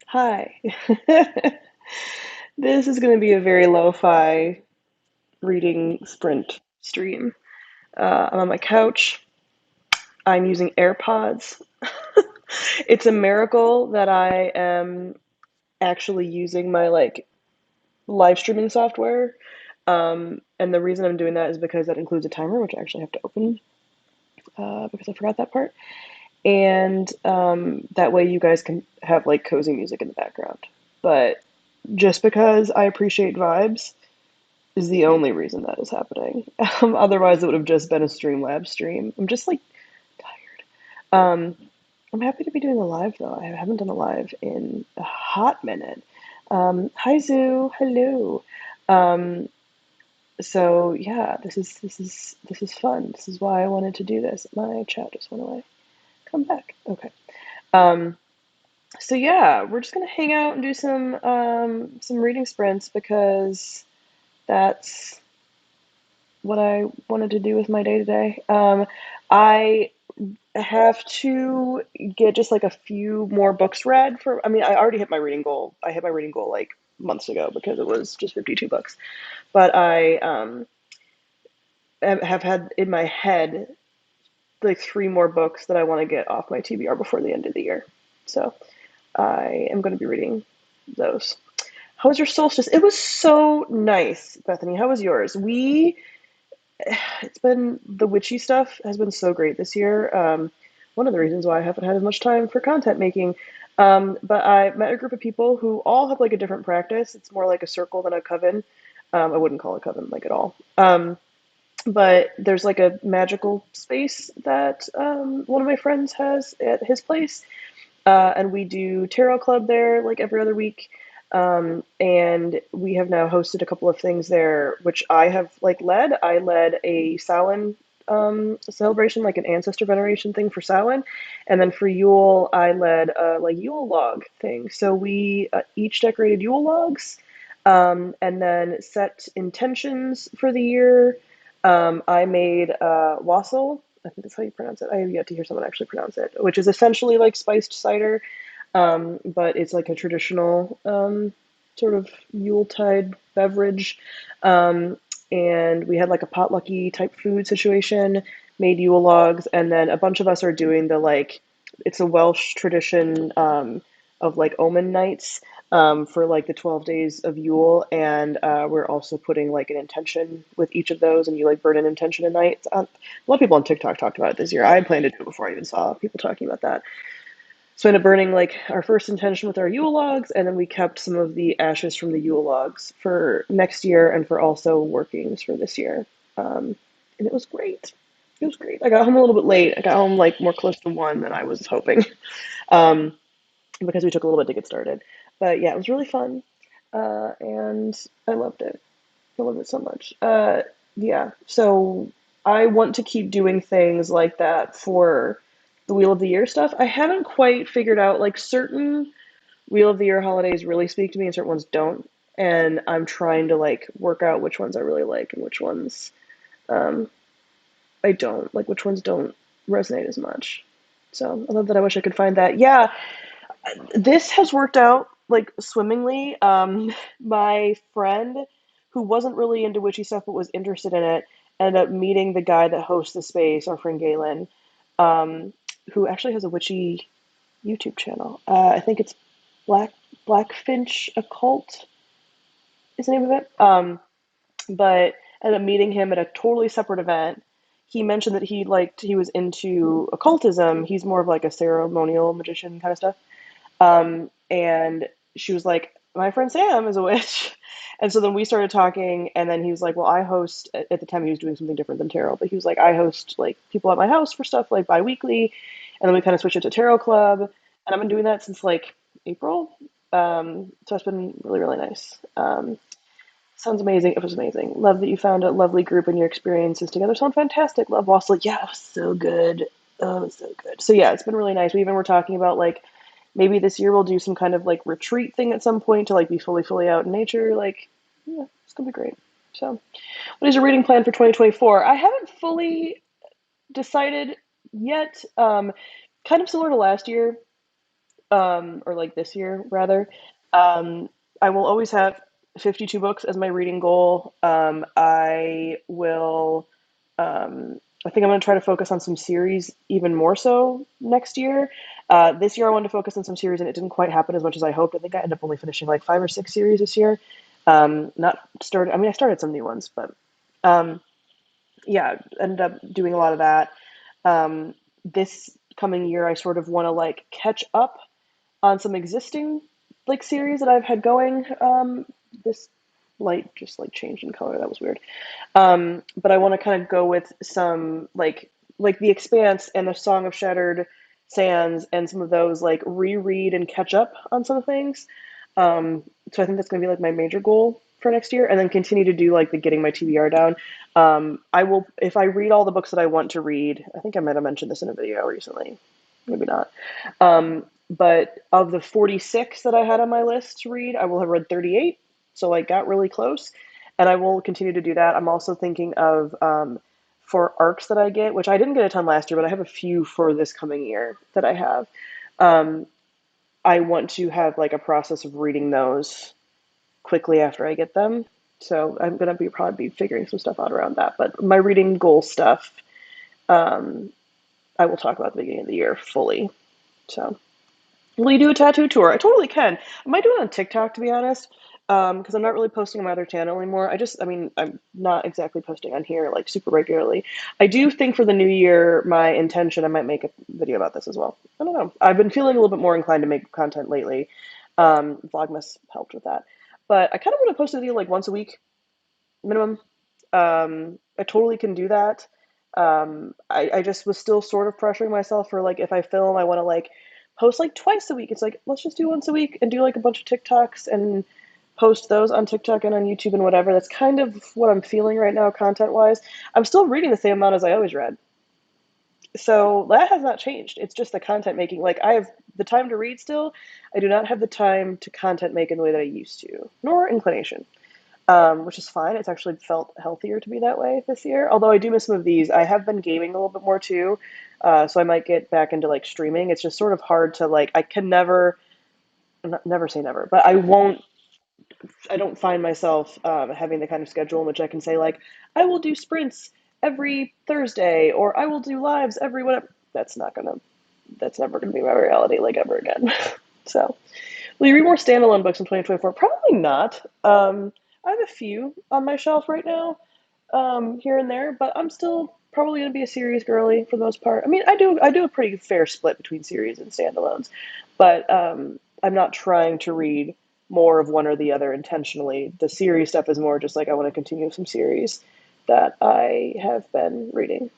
Hi. This is going to be a very lo-fi reading sprint stream. I'm on my couch. I'm using AirPods. It's a miracle that I am actually using my live streaming software. And the reason I'm doing that is because that includes a timer, which I actually have to open because I forgot that part. And that way you guys can have like cozy music in the background. But just because I appreciate vibes is the only reason that is happening. Otherwise, it would have just been a Streamlabs stream. I'm just like tired. I'm happy to be doing a live though. I haven't done a live in a hot minute. Hi Zoo, hello. Um, so yeah, this is fun. This is why I wanted to do this. My chat just went away. Come back. Okay. Um, so yeah, we're just gonna hang out and do some reading sprints because that's what I wanted to do with my day today. I have to get just like a few more books read for, I mean, I already hit my reading goal. I hit my reading goal like months ago because it was just 52 books. But I have had in my head like three more books that I want to get off my TBR before the end of the year. So I am going to be reading those. How was your solstice? It was so nice, Bethany. How was yours? It's been the witchy stuff has been so great this year. One of the reasons why I haven't had as much time for content making. But I met a group of people who all have like a different practice. It's more like a circle than a coven. I wouldn't call it coven like at all. But there's like a magical space that one of my friends has at his place, and we do tarot club there like every other week. And we have now hosted a couple of things there, which I have like led. I led a Samhain celebration, like an ancestor veneration thing for Samhain, and then for Yule, I led a like Yule log thing. So we each decorated Yule logs, and then set intentions for the year. I made wassail. I think that's how you pronounce it. I have yet to hear someone actually pronounce it, which is essentially like spiced cider, but it's like a traditional sort of Yuletide beverage. Um, and we had like a potlucky type food situation, made Yule logs, and then a bunch of us are doing the like, it's a Welsh tradition of like omen nights for like the 12 days of Yule. And we're also putting like an intention with each of those, and you like burn an intention a night. A lot of people on TikTok talked about it this year. I had planned to do it before I even saw people talking about that. So I ended up burning like our first intention with our Yule logs, and then we kept some of the ashes from the Yule logs for next year and for also workings for this year. And it was great. It was great. I got home a little bit late. I got home like more close to one than I was hoping, um, because we took a little bit to get started. But yeah, it was really fun, and I loved it. I loved it so much. Yeah, so I want to keep doing things like that for the Wheel of the Year stuff. I haven't quite figured out like certain Wheel of the Year holidays really speak to me and certain ones don't. And I'm trying to like work out which ones I really like and which ones um, I don't, like which ones don't resonate as much. So I love that. I wish I could find that. Yeah, this has worked out like swimmingly. My friend, who wasn't really into witchy stuff but was interested in it, ended up meeting the guy that hosts the space, our friend Galen, um, who actually has a witchy YouTube channel. I think it's Black Blackfinch Occult is the name of it. But ended up meeting him at a totally separate event. He mentioned that he was into occultism. He's more of like a ceremonial magician kind of stuff. And she was like, my friend Sam is a witch. And so then we started talking, and then he was like, well, I host, at the time he was doing something different than tarot, but he was like, I host like people at my house for stuff like bi-weekly. And then we kind of switched it to tarot club. And I've been doing that since like April. So it's been really, really nice. Sounds amazing. It was amazing. Love that you found a lovely group and your experiences together sound fantastic. Love Wassel. Yeah, it was so good. Oh, it was so good. So yeah, it's been really nice. We even were talking about like maybe this year we'll do some kind of like retreat thing at some point to like be fully out in nature. Like, yeah, it's gonna be great. So, what is your reading plan for 2024? I haven't fully decided yet. Kind of similar to last year. or like this year rather. Um, I will always have 52 books as my reading goal. I will, I think I'm going to try to focus on some series even more so next year. This year I wanted to focus on some series and it didn't quite happen as much as I hoped. I think I ended up only finishing like 5 or 6 series this year. Not started, I mean, I started some new ones, but um, yeah, ended up doing a lot of that. This coming year, I sort of want to like catch up on some existing like series that I've had going. This light just like changed in color. That was weird. But I want to kind of go with some like The Expanse and The Song of Shattered Sands and some of those like reread and catch up on some things. So I think that's going to be like my major goal for next year, and then continue to do like the getting my TBR down. I will if I read all the books that I want to read. I think I might have mentioned this in a video recently, maybe not. But of the 46 that I had on my list to read, I will have read 38. So like got really close, and I will continue to do that. I'm also thinking of for arcs that I get, which I didn't get a ton last year, but I have a few for this coming year that I have. Um, I want to have like a process of reading those quickly after I get them. So I'm gonna be probably be figuring some stuff out around that. But my reading goal stuff, um, I will talk about at the beginning of the year fully. So will you do a tattoo tour? I totally can. I might do it on TikTok, to be honest, because I'm not really posting on my other channel anymore. I mean, I'm not exactly posting on here like super regularly. I do think for the new year, my intention, I might make a video about this as well. I don't know. I've been feeling a little bit more inclined to make content lately. Vlogmas helped with that. But I kind of want to post a video like once a week minimum. I totally can do that. I just was still sort of pressuring myself for like if I film, I want to like post like twice a week. It's like let's just do once a week and do like a bunch of TikToks and post those on TikTok and on YouTube and whatever. That's kind of what I'm feeling right now, content wise. I'm still reading the same amount as I always read, so that has not changed. It's just the content making. Like I have the time to read still. I do not have the time to content make in the way that I used to, nor inclination, which is fine. It's actually felt healthier to be that way this year. Although I do miss some of these. I have been gaming a little bit more too, so I might get back into like streaming. It's just sort of hard to like. I can never, never say never, but I won't. I don't find myself having the kind of schedule in which I can say like, I will do sprints every Thursday or I will do lives every whatever. That's not gonna. That's never gonna be my reality like ever again. So. Will you read more standalone books in 2024? Probably not. I have a few on my shelf right now, here and there, but I'm still probably going to be a series girly for the most part. I mean, I do a pretty fair split between series and standalones, but I'm not trying to read more of one or the other intentionally. The series stuff is more just like I want to continue some series that I have been reading,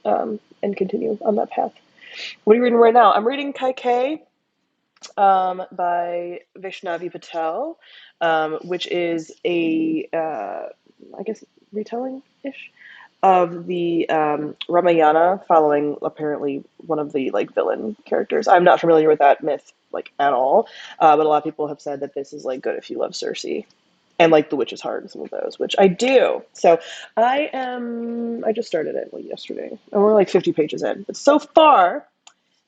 and continue on that path. What are you reading right now? I'm reading Kai K, by Vaishnavi Patel, which is a, I guess, retelling ish of the Ramayana, following apparently one of the like villain characters. I'm not familiar with that myth like at all, but a lot of people have said that this is like good if you love Cersei and like The Witch's Heart and some of those, which I do. So I just started it like yesterday, and we're like 50 pages in, but so far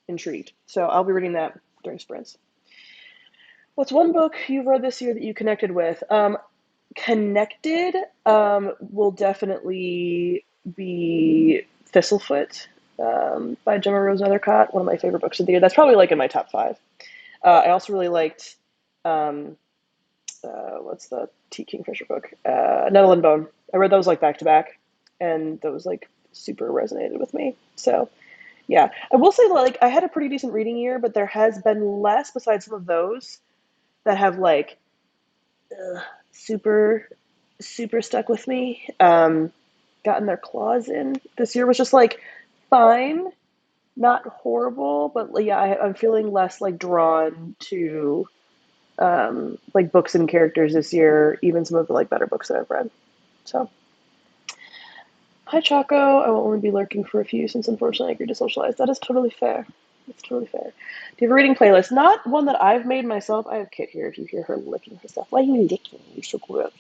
intrigued. So I'll be reading that during sprints. What's one book you've read this year that you connected with? Connected will definitely be Thistlefoot, by Gemma Rose Nethercott, one of my favorite books of the year. That's probably like in my top five. I also really liked, um, what's the T. Kingfisher book? Nettle and Bone. I read those like back to back, and those like super resonated with me. So yeah, I will say like I had a pretty decent reading year, but there has been less besides some of those that have like super super stuck with me. Gotten their claws in. This year was just like fine, not horrible, but yeah, I'm feeling less like drawn to like books and characters this year, even some of the like better books that I've read. So hi Chaco, I will only be lurking for a few since unfortunately I agreed to socialize. That is totally fair. It's totally fair. Do you have a reading playlist? Not one that I've made myself. I have Kit here if you hear her licking her stuff. Why are you licking? You're so gross.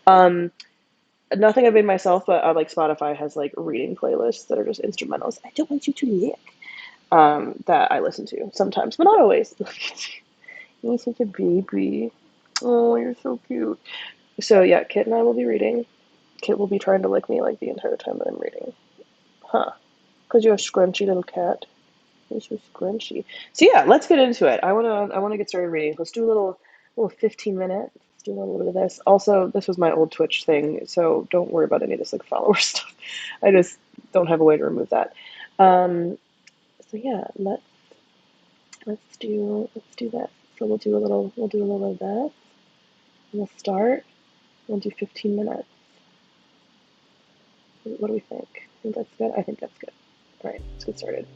Um, Nothing I've made myself, but like Spotify has like reading playlists that are just instrumentals. I don't want you to lick. that I listen to sometimes, but not always. You're such a baby. Oh, you're so cute. So yeah, Kit and I will be reading. Kit will be trying to lick me like the entire time that I'm reading. Huh. Because you're a scrunchy little cat. You're so scrunchy. So yeah, let's get into it. I wanna get started reading. Let's do a little 15 minutes. Let's do a little bit of this. Also, this was my old Twitch thing, so don't worry about any of this like follower stuff. I just don't have a way to remove that. Um, so yeah, let's do that. So we'll do a little of that. We'll start. We'll do 15 minutes. What do we think? Think that's good? I think that's good. All right, let's get started.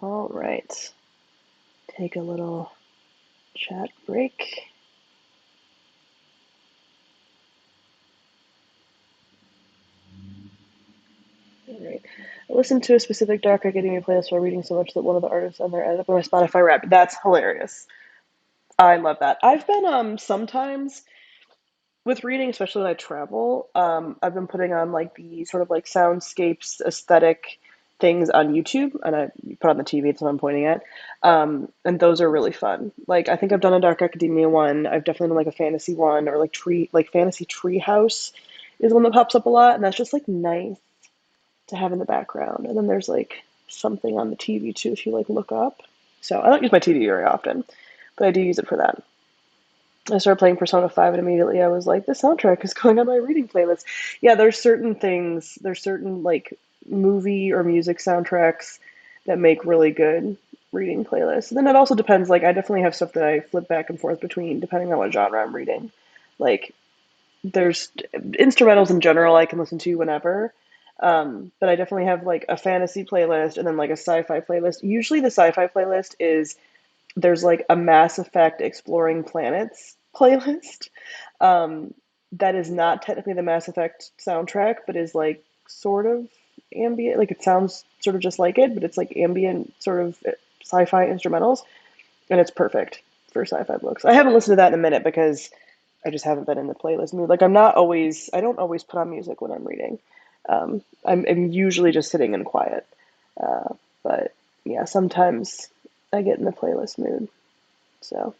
All right. Take a little chat break. All right. I listened to a specific Dark Academia playlist while reading so much that one of the artists on there ended up on my Spotify Wrapped. That's hilarious. I love that. I've been sometimes with reading, especially when I travel, I've been putting on like the sort of like soundscapes, aesthetic things on YouTube, and I put on the TV. That's what I'm pointing at, and those are really fun. Like I think I've done a Dark Academia one. I've definitely done like a fantasy one, or like fantasy tree house is one that pops up a lot, and that's just like nice to have in the background. And then there's like something on the TV too if you like look up. So I don't use my TV very often, but I do use it for that. I started playing Persona 5 and immediately I was like, the soundtrack is going on my reading playlist. Yeah, there's certain things, there's certain like movie or music soundtracks that make really good reading playlists. And then it also depends, like I definitely have stuff that I flip back and forth between depending on what genre I'm reading. Like there's instrumentals in general I can listen to whenever. But I definitely have like a fantasy playlist and then like a sci-fi playlist. Usually the sci-fi playlist is there's like a Mass Effect Exploring Planets playlist um, that is not technically the Mass Effect soundtrack, but is like sort of ambient. Like it sounds sort of just like it, but it's like ambient sort of sci-fi instrumentals, and it's perfect for sci-fi books. I haven't listened to that in a minute because I just haven't been in the playlist mood. Like I'm not always, I don't always put on music when I'm reading. I'm usually just sitting in quiet. Uh, but yeah, sometimes I get in the playlist mood. So,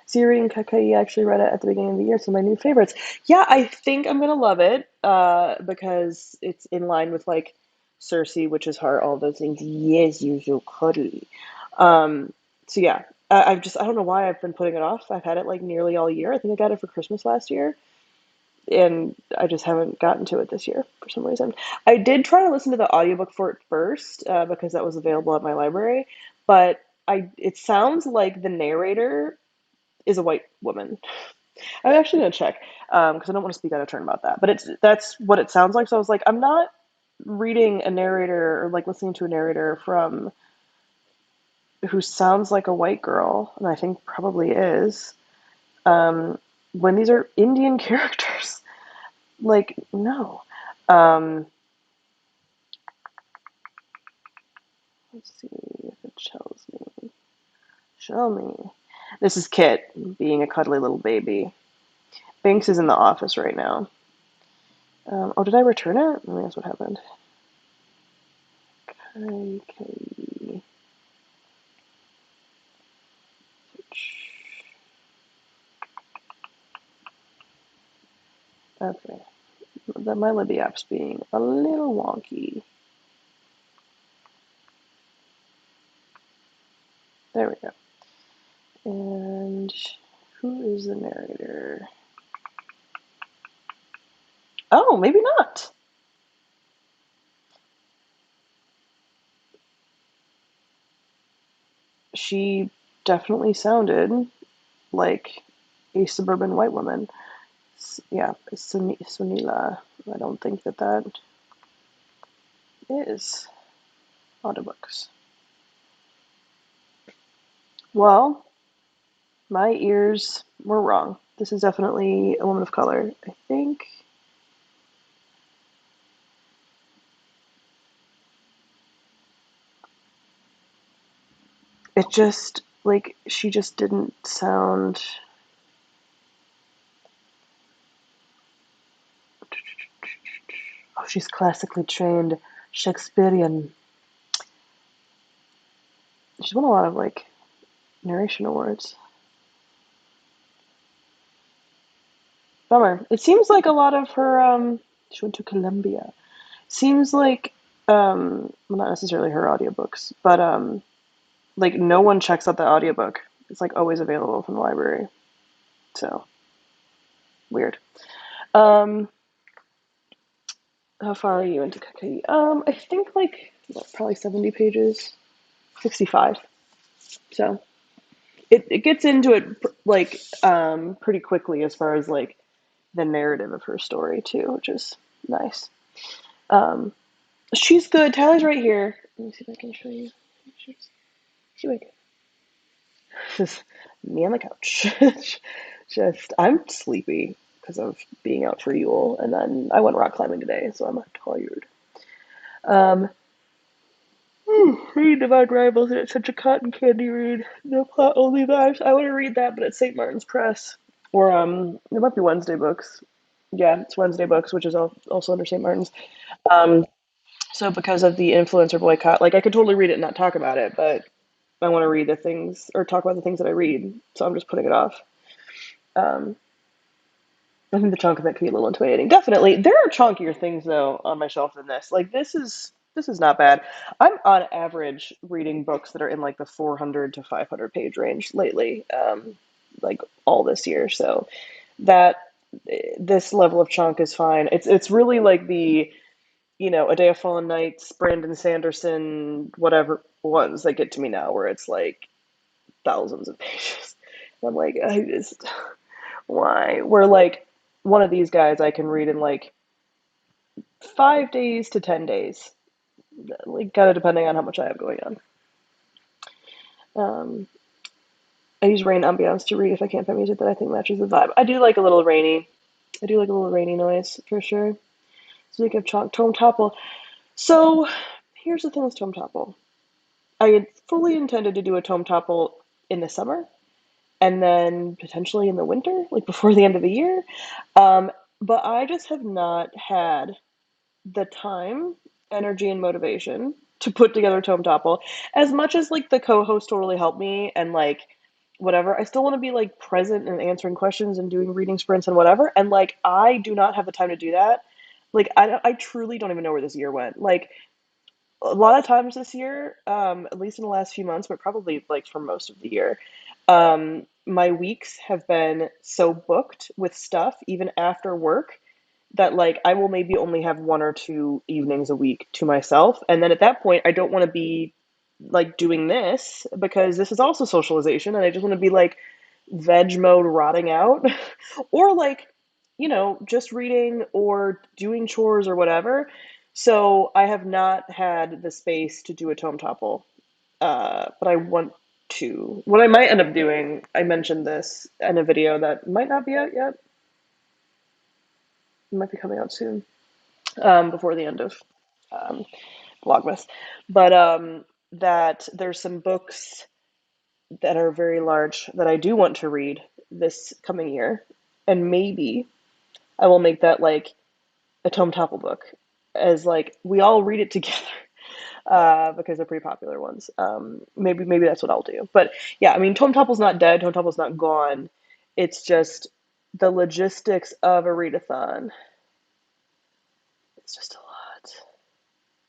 Siri and Kakai actually read it at the beginning of the year, so my new favorites. Yeah, I think I'm gonna love it because it's in line with like Cersei, Witch's Heart, all those things. Yes, you're so cuddly. So yeah, I don't know why I've been putting it off. I've had it like nearly all year. I think I got it for Christmas last year, and I just haven't gotten to it this year for some reason. I did try to listen to the audiobook for it first because that was available at my library, but I it sounds like the narrator is a white woman. I'm actually gonna check because I don't want to speak out of turn about that. But that's what it sounds like. So I was like, I'm not reading a narrator or like listening to a narrator from who sounds like a white girl, and I think probably is. Um, when these are Indian characters, like no. Um, let's see if it shows me. Show me. This is Kit being a cuddly little baby. Banks is in the office right now. Oh, did I return it? Maybe that's what happened. Okay. Okay. My Libby app's being a little wonky. There we go. And who is the narrator? Oh, maybe not. She definitely sounded like a suburban white woman. Yeah, Sunila. I don't think that that is audiobooks. Well, my ears were wrong. This is definitely a woman of color. I think it just like she just didn't sound. Oh, she's classically trained Shakespearean. She's won a lot of like narration awards. Bummer. It seems like a lot of her she went to Columbia. Seems like well not necessarily her audiobooks, but like no one checks out the audiobook. It's like always available from the library. So weird. Um how far are you into Kakai? I think like what, probably 70 pages. 65. So it gets into it like pretty quickly as far as like the narrative of her story too, which is nice. Um, she's good. Tyler's right here. Let me see if I can show you pictures. She wake. Just me on the couch. Just I'm sleepy because of being out for Yule, and then I went rock climbing today, so I'm tired. Um, Read Divine Rivals, and it's such a cotton candy read. No plot, only vibes. I want to read that, but it's St. Martin's Press, or it might be Wednesday Books. Yeah, it's Wednesday Books, which is also under St. Martin's. Um, so because of the influencer boycott, like I could totally read it and not talk about it, but I want to read the things or talk about the things that I read, so I'm just putting it off. Um, I think the chunk of it could be a little intimidating. Definitely, there are chunkier things though on my shelf than this. Like this is not bad. I'm on average reading books that are in like the 400 to 500 page range lately, like all this year. So that this level of chunk is fine. It's really like the A Day of Fallen Nights, Brandon Sanderson, whatever ones that get to me now, where it's like thousands of pages. I'm like, I just why? Where like one of these guys I can read in like 5 days to 10 days, like kind of depending on how much I have going on. Um, I use rain ambiance to read if I can't find music that I think matches the vibe. I do like a little rainy. I do like a little rainy noise for sure. Speaking of Tome Topple, so here's the thing with Tome Topple. I had fully intended to do a Tome Topple in the summer and then potentially in the winter, like before the end of the year. Um, but I just have not had the time, energy, and motivation to put together Tome Topple. As much as like the co-host totally helped me and like whatever, I still want to be like present and answering questions and doing reading sprints and whatever. And like I do not have the time to do that. Like I truly don't even know where this year went. Like a lot of times this year, at least in the last few months, but probably like for most of the year, my weeks have been so booked with stuff, even after work, that like I will maybe only have one or two evenings a week to myself. And then at that point, I don't want to be like doing this because this is also socialization and I just want to be like veg mode rotting out or like, just reading or doing chores or whatever. So I have not had the space to do a tome topple, but I want to. What I might end up doing, I mentioned this in a video that might not be out yet. It might be coming out soon, before the end of um, VLOGMAS. But that there's some books that are very large that I do want to read this coming year, and maybe I will make that like a tome topple book, as like we all read it together. Because they're pretty popular ones. Maybe that's what I'll do. But yeah, I mean, Tome Topple's not dead. Tome Topple's not gone. It's just the logistics of a readathon. It's just a lot.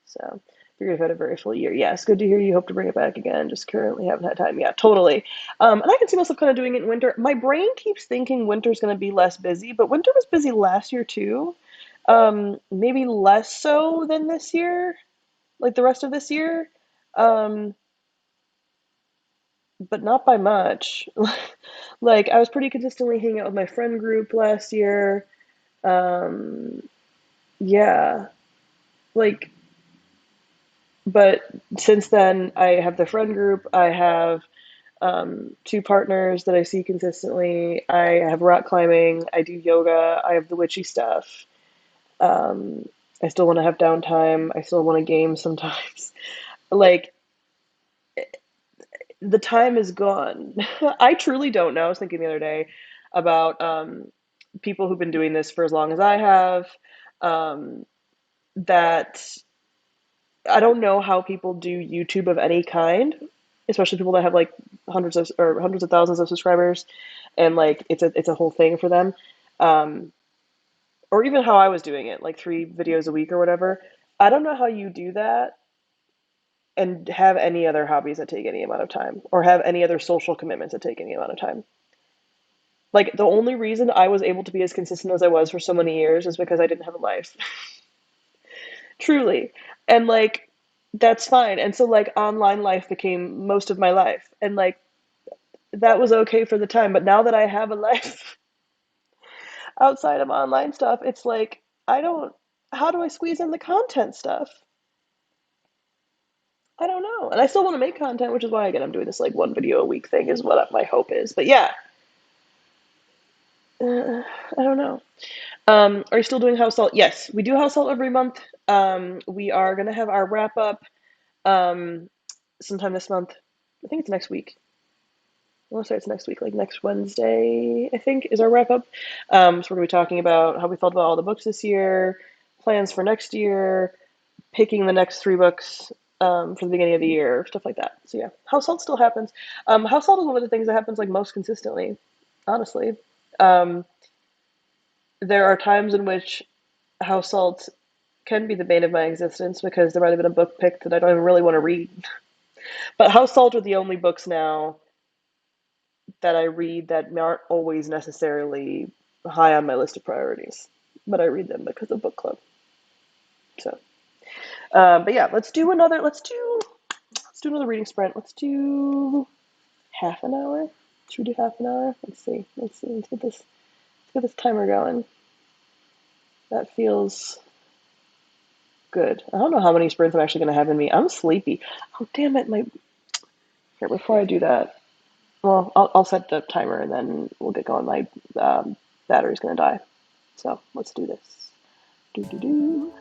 So figured I've had a very full year. Yes, good to hear you hope to bring it back again. Just currently haven't had time. Yeah, totally. And I can see myself kind of doing it in winter. My brain keeps thinking winter's going to be less busy, but winter was busy last year too. Maybe less so than this year, like the rest of this year. Um, but not by much. Like I was pretty consistently hanging out with my friend group last year. Um, yeah, like but since then I have the friend group. I have two partners that I see consistently. I have rock climbing. I do yoga. I have the witchy stuff. Um, I still want to have downtime. I still want to game sometimes. Like the time is gone. I truly don't know. I was thinking the other day about people who've been doing this for as long as I have. Um, that I don't know how people do YouTube of any kind, especially people that have like hundreds of thousands of subscribers, and like it's a whole thing for them. Um, or even how I was doing it, like 3 videos a week or whatever. I don't know how you do that and have any other hobbies that take any amount of time, or have any other social commitments that take any amount of time. Like the only reason I was able to be as consistent as I was for so many years is because I didn't have a life. Truly. And like that's fine. And so like online life became most of my life. And like that was okay for the time, but now that I have a life outside of online stuff, it's like I don't how do I squeeze in the content stuff? I don't know. And I still want to make content, which is why, again, I'm doing this like one video a week thing is what my hope is. But yeah, I don't know. Are you still doing house salt? Yes, we do house salt every month. We are gonna have our wrap up um, sometime this month. I think it's next week. I want to say it's next week, like next Wednesday, I think, is our wrap up. So we're gonna be talking about how we felt about all the books this year, plans for next year, picking the next 3 books for the beginning of the year, stuff like that. So yeah, house salt still happens. House salt is one of the things that happens like most consistently, honestly. Um, there are times in which house salt can be the bane of my existence because there might have been a book picked that I don't even really want to read. But house salt are the only books now that I read that aren't always necessarily high on my list of priorities, but I read them because of book club. So, but yeah, let's do another. Let's do another reading sprint. Let's do half an hour. Should we do half an hour? Let's see. Let's see. Let's get this timer going. That feels good. I don't know how many sprints I'm actually going to have in me. I'm sleepy. Oh damn it! My here before I do that. Well, I'll set the timer and then we'll get going. My battery's going to die. So let's do this. Do do do.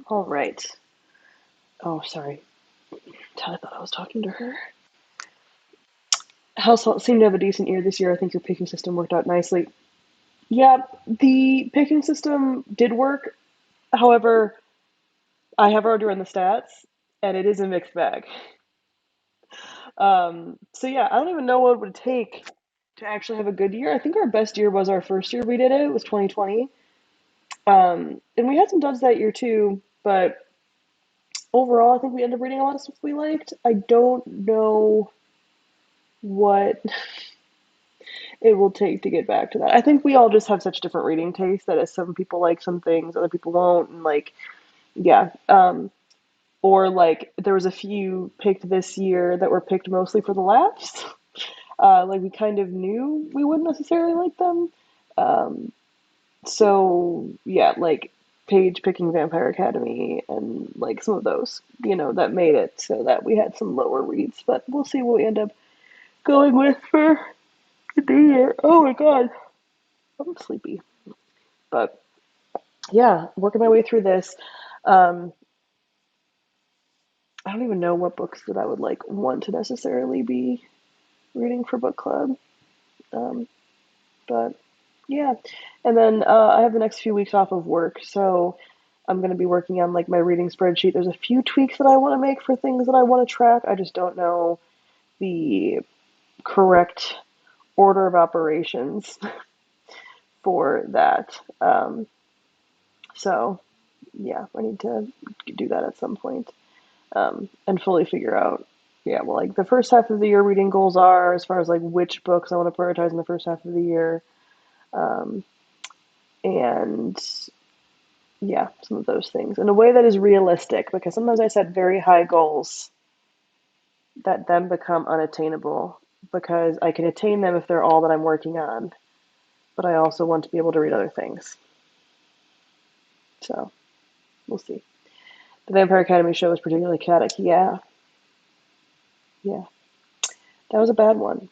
All right. Oh, sorry. I thought I was talking to her. House seemed to have a decent year this year. I think your picking system worked out nicely. Yeah, the picking system did work. However, I have already run the stats, and it is a mixed bag. So yeah, I don't even know what it would take to actually have a good year. I think our best year was our first year we did it. It was 2020. And we had some duds that year too, but overall, I think we ended up reading a lot of stuff we liked. I don't know what it will take to get back to that. I think we all just have such different reading tastes that as some people like some things, other people won't, and like, yeah. Or like there was a few picked this year that were picked mostly for the laughs. Like we kind of knew we wouldn't necessarily like them. Um, so yeah, like Paige picking Vampire Academy and like some of those, that made it so that we had some lower reads. But we'll see what we end up going with for the year. Oh my god, I'm sleepy. But yeah, working my way through this. Um, I don't even know what books that I would like want to necessarily be reading for book club. Um, but yeah, and then I have the next few weeks off of work, so I'm going to be working on like my reading spreadsheet. There's a few tweaks that I want to make for things that I want to track. I just don't know the correct order of operations for that. So yeah, I need to do that at some point, and fully figure out. Yeah, well, like the first half of the year reading goals are as far as like which books I want to prioritize in the first half of the year, um, and yeah, some of those things in a way that is realistic because sometimes I set very high goals that then become unattainable because I can attain them if they're all that I'm working on, but I also want to be able to read other things. So we'll see. The Vampire Academy show was particularly chaotic. Yeah, yeah, that was a bad one.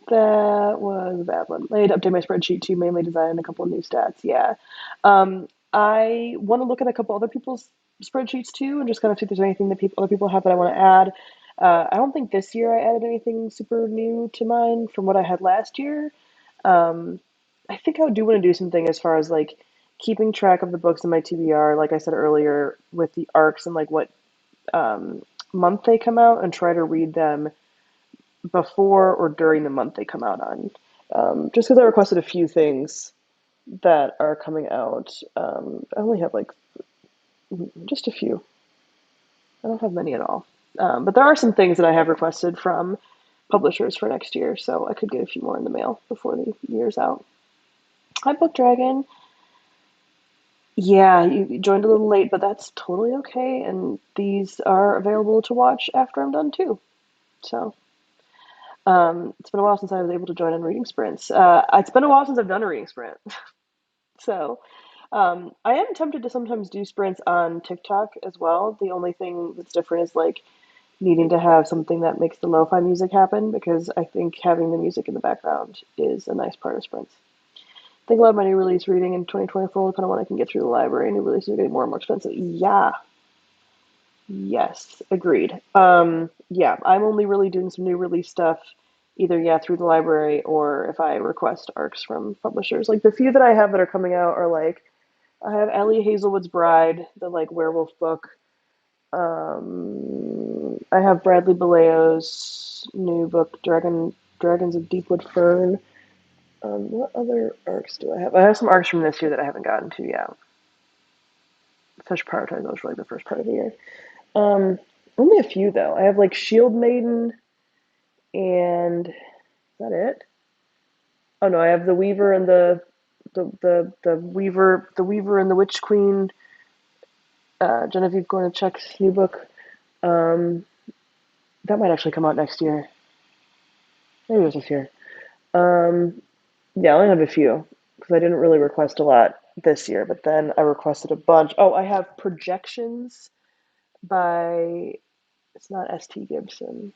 That was a bad one. I need to update my spreadsheet too, mainly design a couple of new stats. Yeah. I want to look at a couple other people's spreadsheets too and just kind of see if there's anything that other people have that I want to add. I don't think this year I added anything super new to mine from what I had last year. Um, I think I do want to do something as far as like keeping track of the books in my TBR, like I said earlier, with the arcs and like what um, month they come out and try to read them before or during the month they come out on. Just because I requested a few things that are coming out. I only have like just a few. I don't have many at all. But there are some things that I have requested from publishers for next year, so I could get a few more in the mail before the year's out. Hi, Book Dragon. Yeah, you joined a little late, but that's totally okay. And these are available to watch after I'm done too. So it's been a while since I was able to join on reading sprints. It's been a while since I've done a reading sprint. So I am tempted to sometimes do sprints on TikTok as well. The only thing that's different is like needing to have something that makes the lo-fi music happen because I think having the music in the background is a nice part of sprints. I think a lot of my new release reading in 2024 will depend on when I can get through the library. New releases are getting more and more expensive. Yeah, yes, agreed. Yeah, I'm only really doing some new release stuff either, yeah, through the library or if I request arcs from publishers. Like the few that I have that are coming out are like I have Ellie Hazelwood's Bride, the like werewolf book. I have Bradley Beleo's new book, Dragons of Deepwood Fern. What other arcs do I have? I have some arcs from this year that I haven't gotten to yet. Such prioritize those for like the first part of the year. Um, Only a few though. I have like Shield Maiden and is that it? Oh no, I have the Weaver and the Weaver and the Witch Queen. Genevieve Gornichek's new book. Um, that might actually come out next year. Maybe it was this year. Um, yeah, I only have a few because I didn't really request a lot this year, but then I requested a bunch. Oh, I have Projections by it's not S.T. Gibson.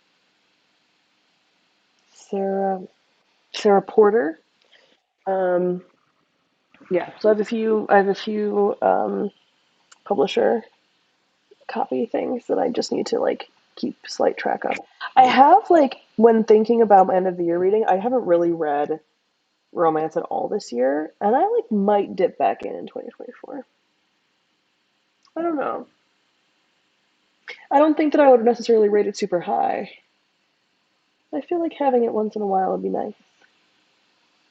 Sarah Porter. Um, Yeah, so I have a few publisher copy things that I just need to like keep slight track of. I have like when thinking about my end of the year reading, I haven't really read romance at all this year, and I like might dip back in 2024. I don't know. I don't think that I would necessarily rate it super high. I feel like having it once in a while would be nice.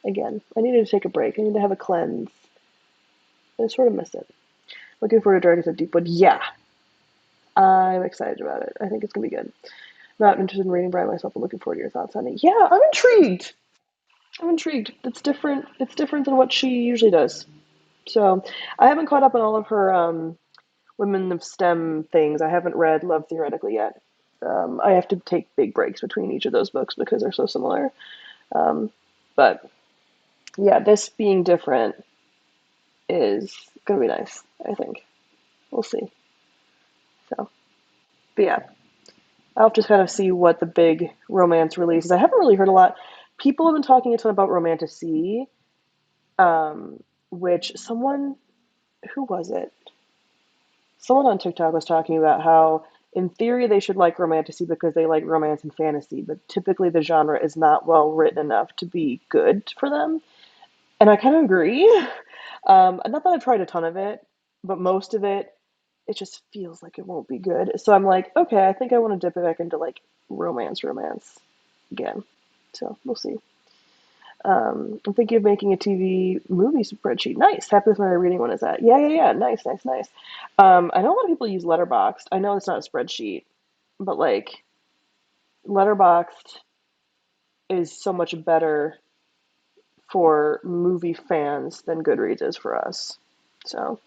Again, I needed to take a break. I need to have a cleanse. I sort of miss it. Looking forward to Dragons of Deepwood. Yeah, I'm excited about it. I think it's gonna be good. Not interested in reading by myself, but looking forward to your thoughts on it. Yeah, I'm intrigued. I'm intrigued. It's different. It's different than what she usually does. So, I haven't caught up on all of her Women of STEM things. I haven't read Love Theoretically yet. I have to take big breaks between each of those books because they're so similar. Um, but yeah, this being different is gonna be nice. I think we'll see. So, but yeah, I'll just kind of see what the big romance releases. I haven't really heard a lot. People have been talking a ton about Romantasy, um, which someone who was it? Someone on TikTok was talking about how, in theory, they should like Romantasy because they like romance and fantasy, but typically the genre is not well written enough to be good for them. And I kind of agree. Not that I've tried a ton of it, but most of it, it just feels like it won't be good. So I'm like, okay, I think I want to dip it back into like romance again. So we'll see. I'm thinking of making a TV movie spreadsheet. Nice. Happy with my reading one is that. Yeah. Nice. I know a lot of people use Letterboxd. I know it's not a spreadsheet, but like Letterboxd is so much better for movie fans than Goodreads is for us. So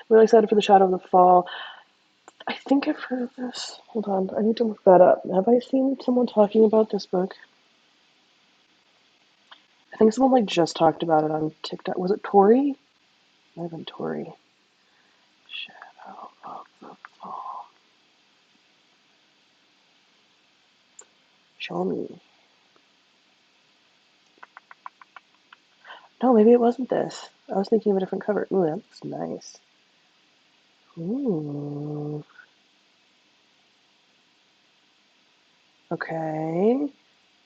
really excited for The Shadow of the Fall. I think I've heard of this. Hold on, I need to look that up. Have I seen someone talking about this book? I think someone like just talked about it on TikTok. Was it Tori? Might have been Tori. Shadow of the Fall. Show me. No, maybe it wasn't this. I was thinking of a different cover. Ooh, that looks nice. Ooh. Okay.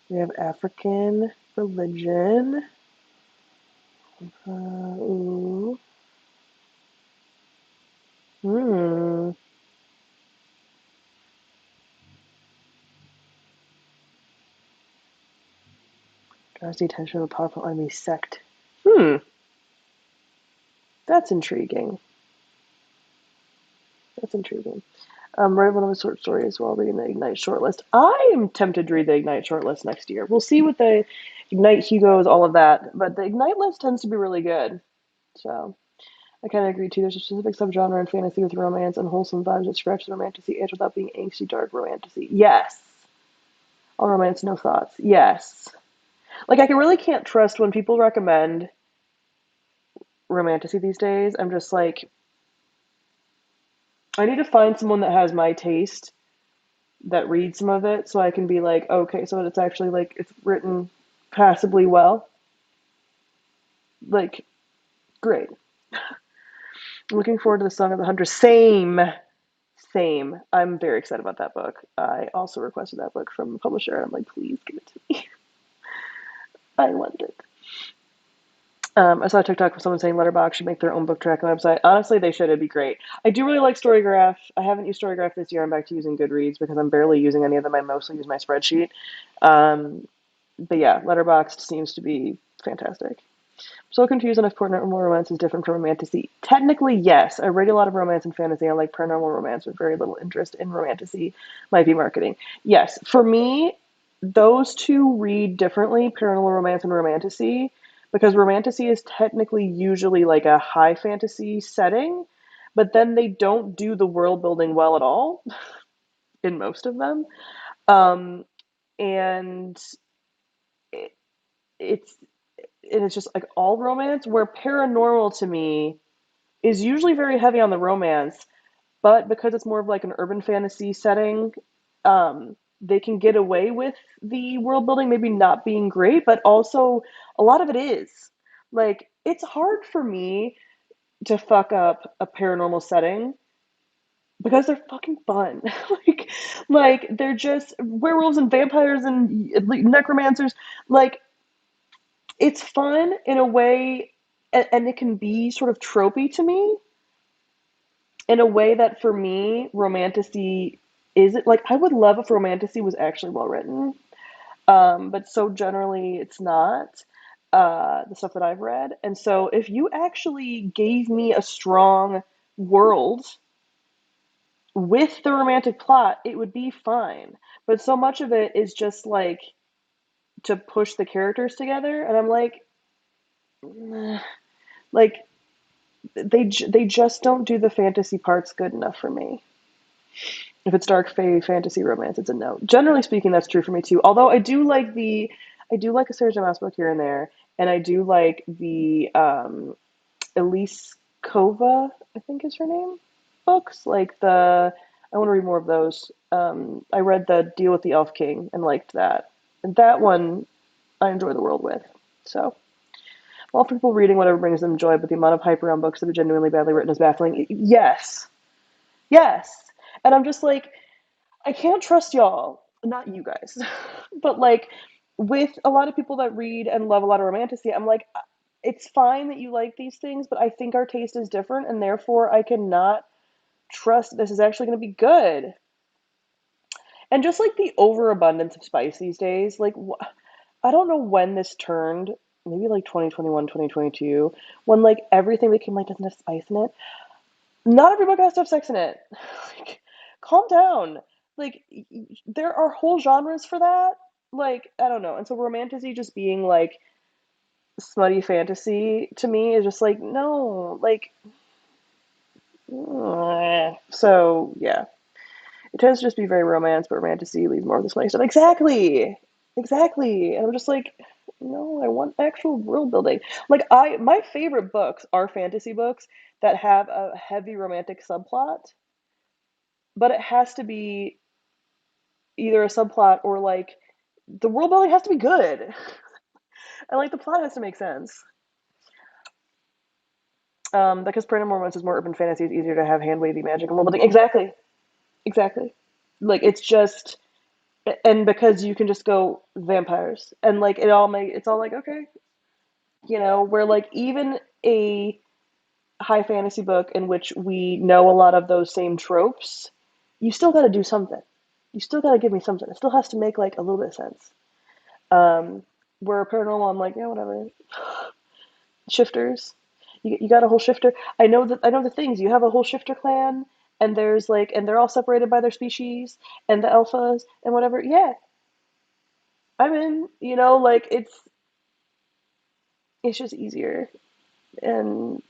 We have African religion. Ooh. Hmm. Draws the attention of a powerful enemy sect. Hmm. That's intriguing. That's intriguing. Write one of his short stories while reading the Ignite shortlist. I am tempted to read the Ignite shortlist next year. We'll see what the Ignite Hugos, all of that, but the Ignite list tends to be really good. So I kind of agree too. There's a specific subgenre in fantasy with romance and wholesome vibes that scratch the romantasy edge without being angsty, dark romantasy. Yes. All romance, no thoughts. Yes. Like I really can't trust when people recommend romantasy these days. I'm just like, I need to find someone that has my taste that reads some of it so I can be like, okay, so it's actually like it's written passably well. Like, great. I'm looking forward to the Song of the Huntress. Same. I'm very excited about that book. I also requested that book from the publisher, and I'm like, please give it to me. I want it. I saw a TikTok of someone saying Letterboxd should make their own book tracking website. Honestly, they should. It'd be great. I do really like Storygraph. I haven't used Storygraph this year. I'm back to using Goodreads because I'm barely using any of them. I mostly use my spreadsheet. Um, but yeah, Letterboxd seems to be fantastic. So confused on if paranormal romance is different from romantasy. Technically, yes. I read a lot of romance and fantasy. I like paranormal romance with very little interest in romantasy. Might be marketing. Yes, for me, those two read differently, paranormal romance and romantasy, because romantasy is technically usually like a high fantasy setting, but then they don't do the world building well at all in most of them. Um, and it, it's it's just like all romance, where paranormal to me is usually very heavy on the romance, but because it's more of like an urban fantasy setting, they can get away with the world building maybe not being great, but also a lot of it is. Like it's hard for me to fuck up a paranormal setting because they're fucking fun. like they're just werewolves and vampires and necromancers. Like it's fun in a way, and it can be sort of tropey to me in a way that for me, romantasy isn't. Like I would love if romantasy was actually well written, but so generally it's not. The stuff that I've read, and so if you actually gave me a strong world with the romantic plot, it would be fine. But so much of it is just like to push the characters together, and I'm like, like they just don't do the fantasy parts good enough for me. If it's dark fantasy romance, it's a no. Generally speaking, that's true for me too. Although I do like a Sarah J. Maas book here and there, and I do like the Elise Kova, I think is her name, books. Like I want to read more of those. I read the Deal with the Elf King and liked that. And that one I enjoy the world with. So, all for people reading whatever brings them joy, but the amount of hype around books that are genuinely badly written is baffling. Yes. Yes. And I'm just like, I can't trust y'all. Not you guys. but like, with a lot of people that read and love a lot of romantasy, I'm like, it's fine that you like these things, but I think our taste is different, and therefore I cannot trust this is actually going to be good. And just like the overabundance of spice these days, like I don't know when this turned, maybe like 2021, 2022, when like everything became like doesn't have spice in it. Not every book has to have sex in it. like, calm down. Like there are whole genres for that. Like I don't know. And so romantasy just being like smutty fantasy to me is just like no, like so yeah. It tends to just be very romance, but romantasy leaves more of the smutty stuff. Exactly. Exactly. And I'm just like, no, I want actual world building. Like my favorite books are fantasy books that have a heavy romantic subplot, but it has to be either a subplot or like the world building has to be good. And like the plot has to make sense. Because paranormal romance is more urban fantasy, it's easier to have hand wavy magic and world building. Exactly. Exactly. Like it's just and because you can just go vampires and like it's all like okay, where like even a high fantasy book in which we know a lot of those same tropes, you still got to do something. You still got to give me something. It still has to make like a little bit of sense. Where paranormal, I'm like, yeah, whatever. Shifters, you got a whole shifter. I know the things. You have a whole shifter clan, and there's like, and they're all separated by their species, and the alphas and whatever. Yeah, I'm in. Like it's just easier, and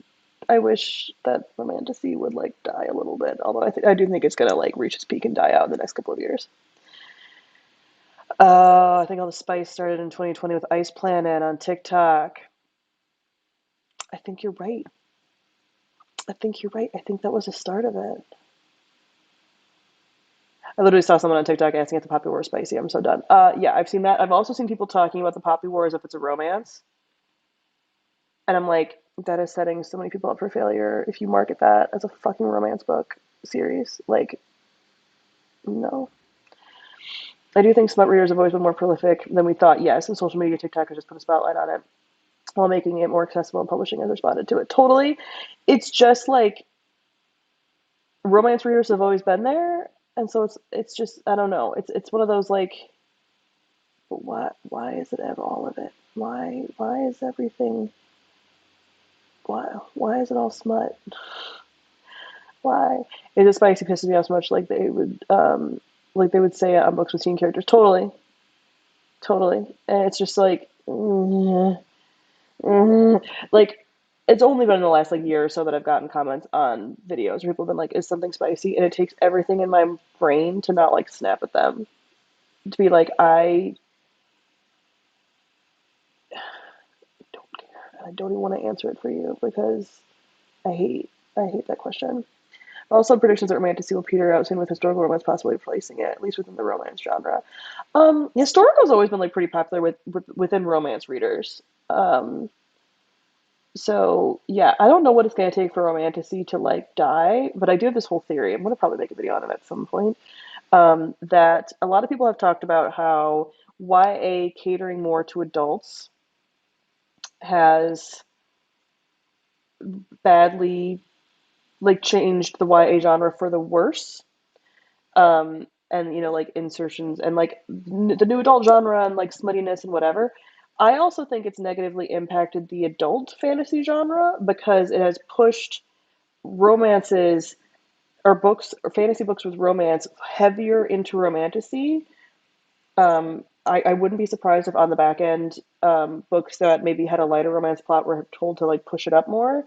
I wish that romantasy would like die a little bit. Although I do think it's gonna like reach its peak and die out in the next couple of years. I think all the spice started in 2020 with Ice Planet on TikTok. I think you're right. I think you're right. I think that was the start of it. I literally saw someone on TikTok asking if the Poppy War is spicy. I'm so done. Yeah, I've seen that. I've also seen people talking about the Poppy War as if it's a romance. And I'm like, that is setting so many people up for failure if you market that as a fucking romance book series. Like, no. I do think smut readers have always been more prolific than we thought, yes, and social media TikTok has just put a spotlight on it while making it more accessible and publishing has responded to it. Totally. It's just like romance readers have always been there, and so it's just I don't know. It's one of those like but why is it ever all of it? Why is everything why is it all smut? Why? It just spicy pisses me off so much like they would say it on books with teen characters. Totally. Totally. And it's just like like it's only been in the last like year or so that I've gotten comments on videos where people have been like, is something spicy? And it takes everything in my brain to not like snap at them. To be like, I don't care. I don't even want to answer it for you because I hate I hate that question. Also, predictions that romantasy will peter out soon with historical romance possibly replacing it, at least within the romance genre. Historical's always been like pretty popular within romance readers. Um, So yeah, I don't know what it's gonna take for Romantasy to like die, but I do have this whole theory. I'm gonna probably make a video on it at some point. That a lot of people have talked about how YA catering more to adults has badly like changed the YA genre for the worse. And like insertions and like the new adult genre and like smuttiness and whatever. I also think it's negatively impacted the adult fantasy genre because it has pushed romances or books or fantasy books with romance heavier into romantasy. I wouldn't be surprised if on the back end, books that maybe had a lighter romance plot were told to like push it up more,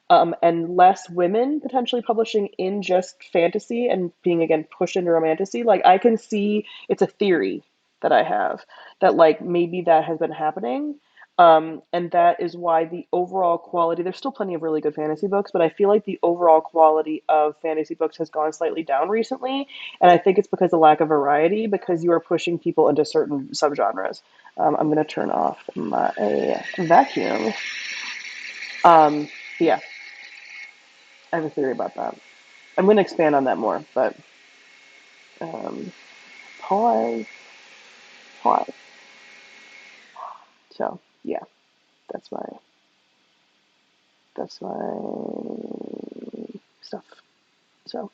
and less women potentially publishing in just fantasy and being again pushed into romantasy. Like I can see it's a theory that I have that like maybe that has been happening. And that is why the overall quality, there's still plenty of really good fantasy books, but I feel like the overall quality of fantasy books has gone slightly down recently. And I think it's because of lack of variety, because you are pushing people into certain subgenres. I'm going to turn off my vacuum. Yeah, I have a theory about that. I'm going to expand on that more, but um, pause, pause. So yeah, that's my that's my stuff. So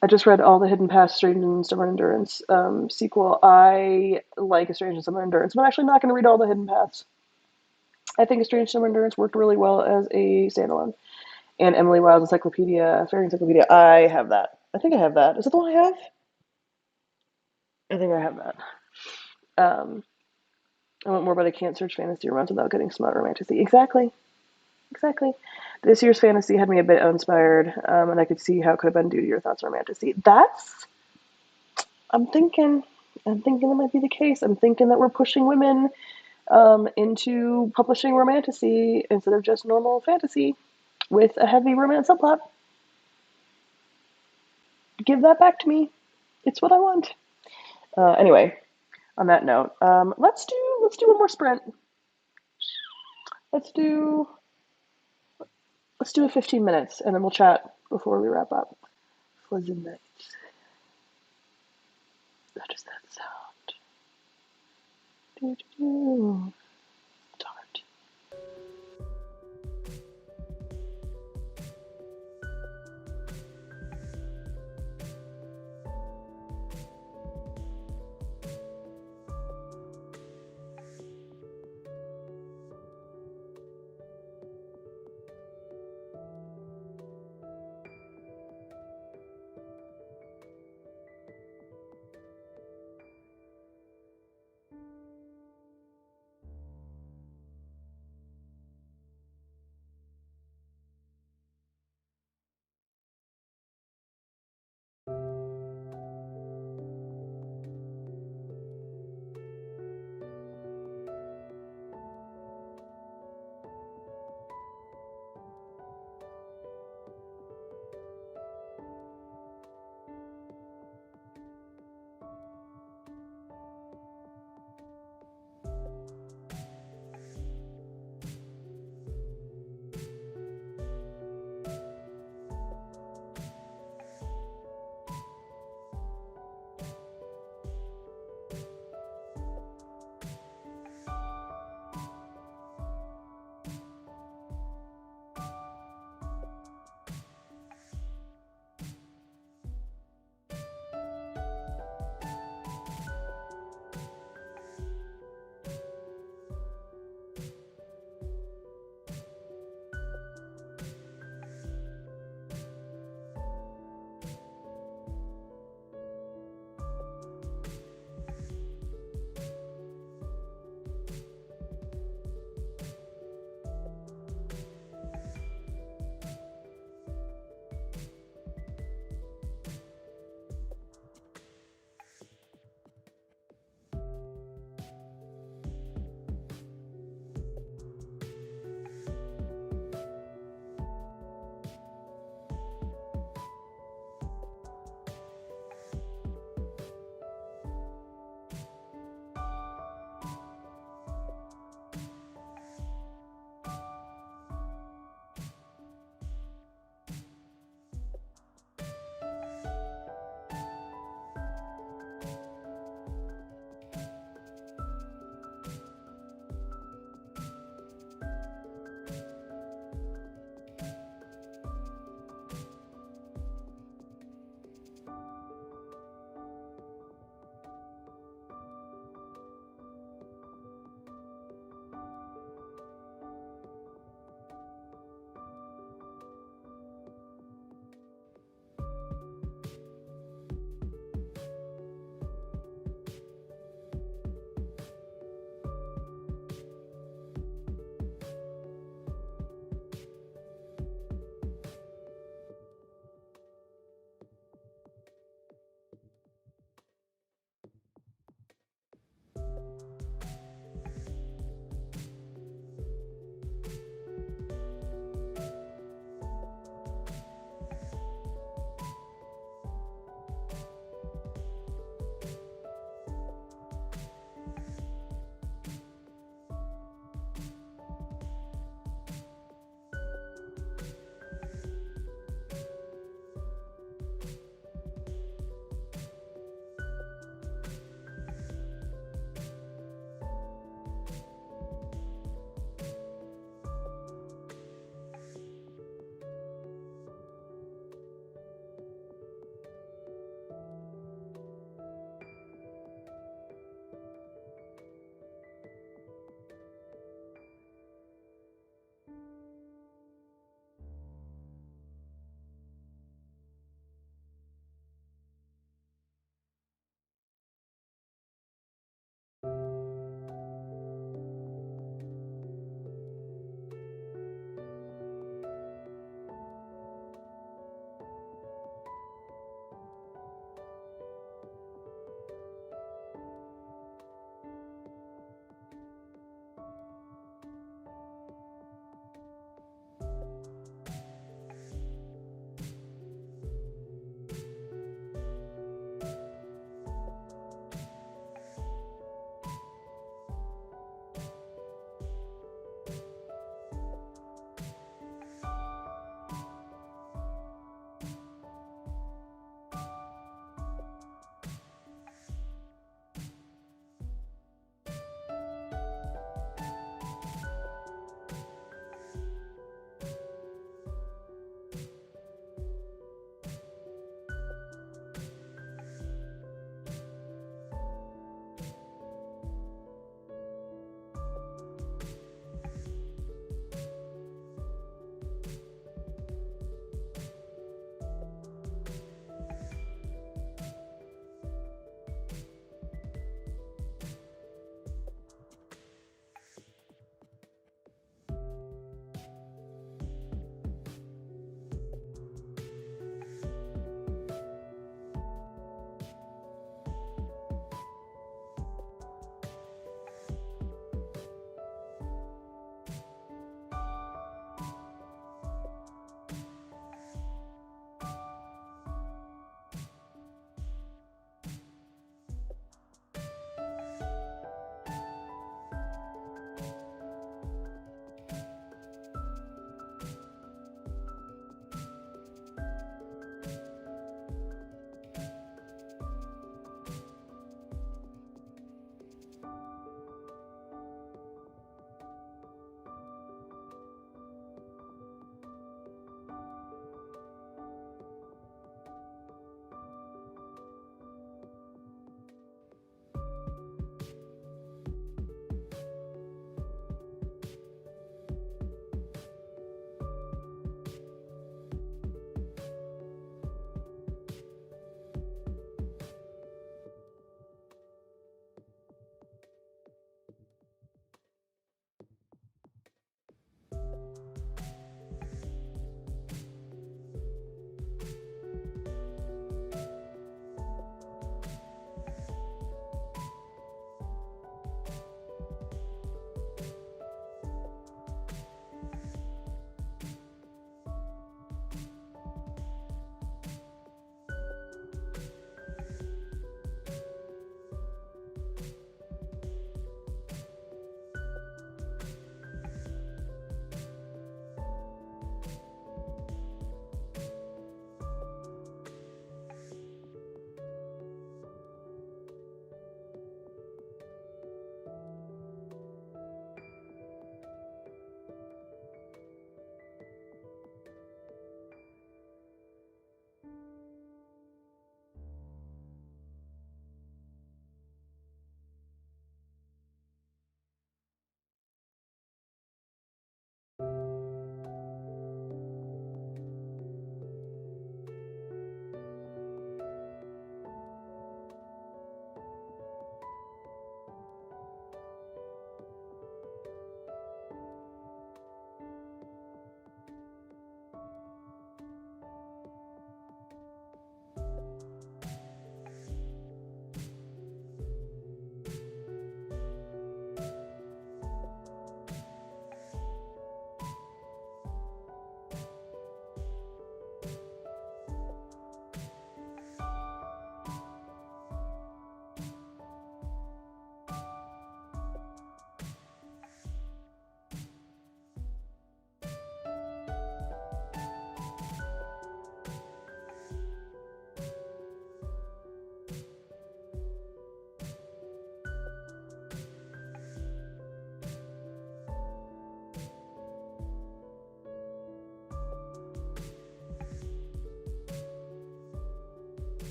I just read all the Hidden Past, Strange and Stubborn Endurance sequel. I like A Strange and Stubborn Endurance, but I'm actually not going to read all the Hidden Paths. I think A Strange Stubborn Endurance worked really well as a standalone. And Emily Wilde's Encyclopedia, Fairy Encyclopedia, I have that. I think I have that. Is it the one I have? I think I have that. Um, I want more, but I can't search fantasy romance without getting smut romantasy. Exactly. Exactly. This year's fantasy had me a bit uninspired, and I could see how it could have been due to your thoughts on romantasy. I'm thinking, I'm thinking that might be the case. I'm thinking that we're pushing women into publishing romantasy instead of just normal fantasy with a heavy romance subplot. Give that back to me. It's what I want. Anyway, on that note, let's do one more sprint. Let's do let's do a 15 minutes, and then we'll chat before we wrap up for the night. How does that sound? Do. Tart.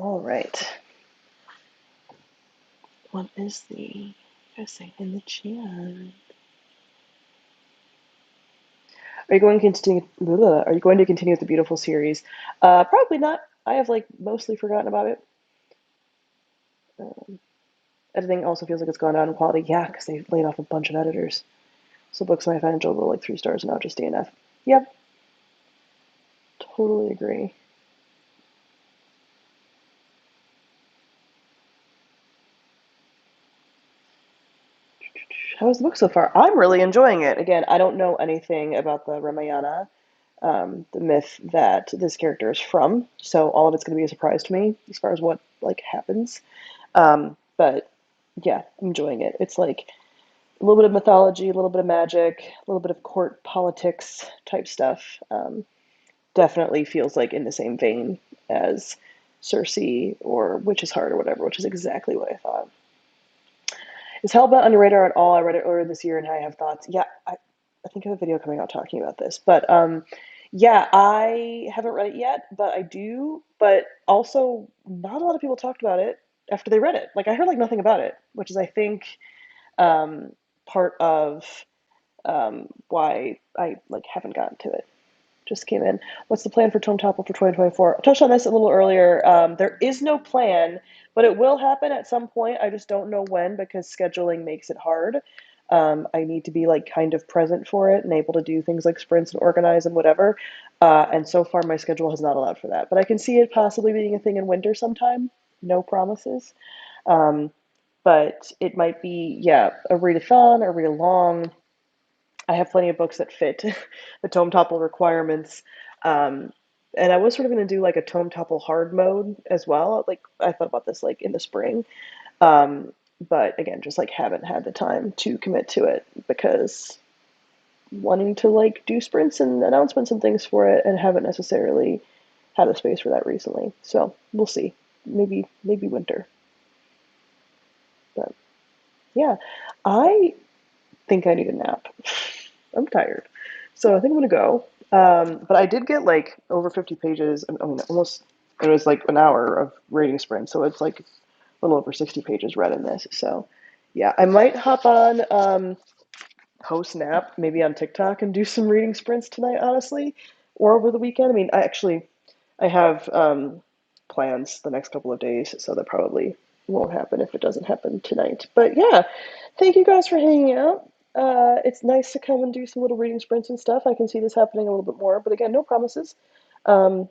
All right. What is the guessing in the chat? Are you going to continue? Are you going to continue with the beautiful series? Probably not. I have like mostly forgotten about it. Um, Editing also feels like it's gone down in quality. Yeah, because they laid off a bunch of editors. So books might find enjoyable like 3 stars and now just DNF. Yep, totally agree. How's the book so far? I'm really enjoying it. Again, I don't know anything about the Ramayana, the myth that this character is from, so all of it's going to be a surprise to me as far as what like happens. But yeah, I'm enjoying it. It's like a little bit of mythology, a little bit of magic, a little bit of court politics type stuff. Definitely feels like in the same vein as Cersei or Witch's Heart or whatever, which is exactly what I thought. Is Hellbound on your radar at all? I read it earlier this year and I have thoughts. Yeah, I think I have a video coming out talking about this. But yeah, I haven't read it yet, but I do. But also, not a lot of people talked about it after they read it. Like I heard like nothing about it, which is I think um, part of why I like haven't gotten to it. Just came in. What's the plan for Tome Topple for 2024? I touched on this a little earlier. There is no plan, but it will happen at some point. I just don't know when because scheduling makes it hard. I need to be like kind of present for it and able to do things like sprints and organize and whatever. And so far, my schedule has not allowed for that. But I can see it possibly being a thing in winter sometime. No promises. Um, but it might be, yeah, a readathon or read along. I have plenty of books that fit the tome topple requirements. Um, and I was sort of going to do like a tome topple hard mode as well. Like I thought about this like in the spring. Um, but again, just like haven't had the time to commit to it because wanting to like do sprints and announcements and things for it and haven't necessarily had a space for that recently. So we'll see. Maybe winter. But yeah, I think I need a nap. I'm tired. So I think I'm gonna go. But I did get like over 50 pages. I mean, almost. It was like an hour of reading sprint, so it's like a little over 60 pages read in this. So yeah, I might hop on post nap maybe on TikTok and do some reading sprints tonight, honestly, or over the weekend. I mean, I have plans the next couple of days, so that probably won't happen if it doesn't happen tonight. But yeah, thank you guys for hanging out. It's nice to come and do some little reading sprints and stuff. I can see this happening a little bit more, but again, no promises. Um,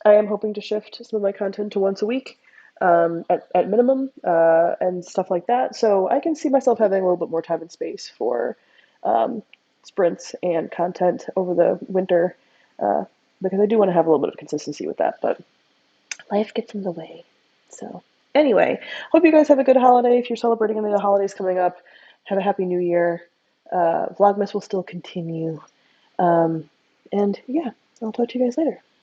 I am hoping to shift some of my content to once a week at minimum and stuff like that. So I can see myself having a little bit more time and space for um, sprints and content over the winter uh, because I do want to have a little bit of consistency with that, but life gets in the way. So anyway, hope you guys have a good holiday. If you're celebrating any of the holidays coming up, have a happy new year. Vlogmas will still continue. Um, and yeah, I'll talk to you guys later.